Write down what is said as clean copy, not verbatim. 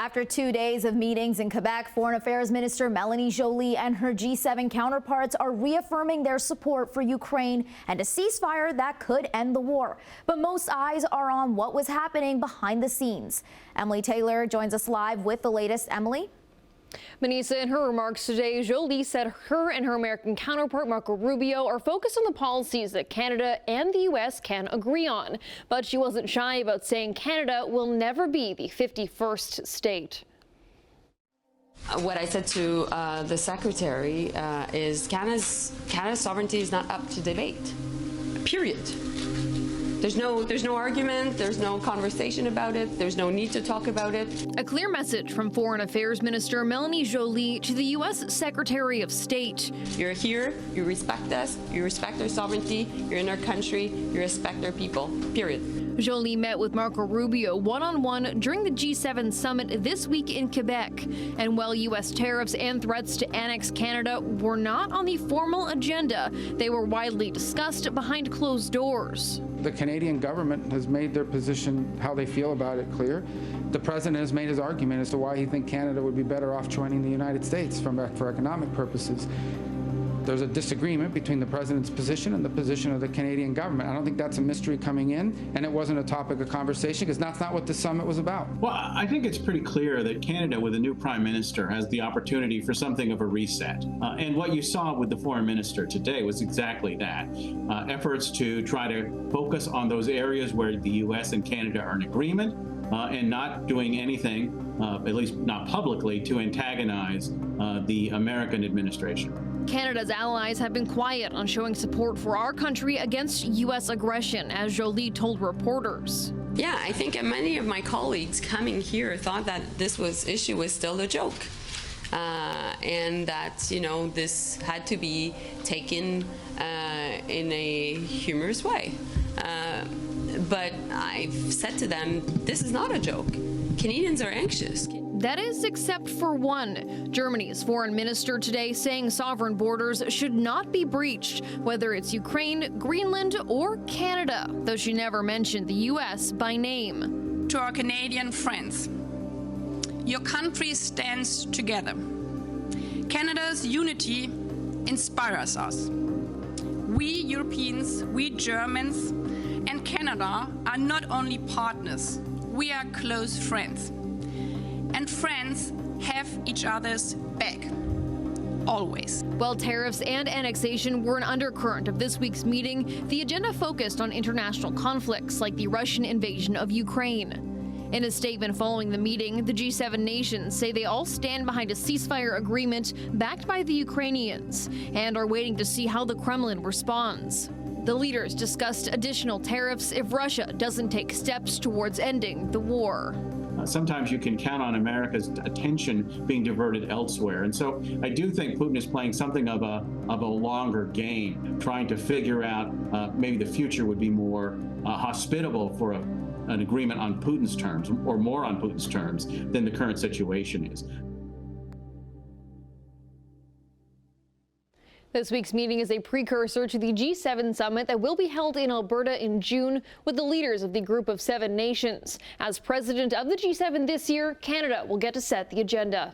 After 2 days of meetings in Quebec, Foreign Affairs Minister Melanie Joly and her G7 counterparts are reaffirming their support for Ukraine and a ceasefire that could end the war. But most eyes are on what was happening behind the scenes. Emily Taylor joins us live with the latest. Emily? Manisa, in her remarks today, Joly said her and her American counterpart, Marco Rubio, are focused on the policies that Canada and the U.S. can agree on. But she wasn't shy about saying Canada will never be the 51st state. What I said to the Secretary is Canada's sovereignty is not up to debate, period. There's no argument, there's no conversation about it, there's no need to talk about it. A clear message from Foreign Affairs Minister Melanie Joly to the U.S. Secretary of State. You're here, you respect us, you respect our sovereignty, you're in our country, you respect our people, period. Joly met with Marco Rubio one-on-one during the G7 summit this week in Quebec. And while U.S. tariffs and threats to annex Canada were not on the formal agenda, they were widely discussed behind closed doors. The Canadian government has made their position, how they feel about it, clear. The president has made his argument as to why he thinks Canada would be better off joining the United States for economic purposes. There's a disagreement between the president's position and the position of the Canadian government. I don't think that's a mystery coming in, and it wasn't a topic of conversation because that's not what the summit was about. Well, I think it's pretty clear that Canada, with a new prime minister, has the opportunity for something of a reset. And what you saw with the foreign minister today was exactly that. Efforts to try to focus on those areas where the U.S. and Canada are in agreement and not doing anything, at least not publicly, to antagonize the American administration. Canada's allies have been quiet on showing support for our country against U.S. aggression, as Joly told reporters. Yeah, I think many of my colleagues coming here thought that this issue was still a joke. And that, this had to be taken in a humorous way. But I've said to them, this is not a joke. Canadians are anxious. That is, except for one. Germany's foreign minister today saying sovereign borders should not be breached, whether it's Ukraine, Greenland, or Canada, though she never mentioned the U.S. by name. To our Canadian friends, your country stands together. Canada's unity inspires us. We Europeans, we Germans, and Canada are not only partners, we are close friends. And friends have each other's back, always. While tariffs and annexation were an undercurrent of this week's meeting, the agenda focused on international conflicts like the Russian invasion of Ukraine. In a statement following the meeting, the G7 nations say they all stand behind a ceasefire agreement backed by the Ukrainians and are waiting to see how the Kremlin responds. The leaders discussed additional tariffs if Russia doesn't take steps towards ending the war. Sometimes you can count on America's attention being diverted elsewhere. And so I do think Putin is playing something of a longer game, trying to figure out maybe the future would be more hospitable for an agreement on Putin's terms, or more on Putin's terms, than the current situation is. This week's meeting is a precursor to the G7 summit that will be held in Alberta in June with the leaders of the group of 7 nations. As president of the G7 this year, Canada will get to set the agenda.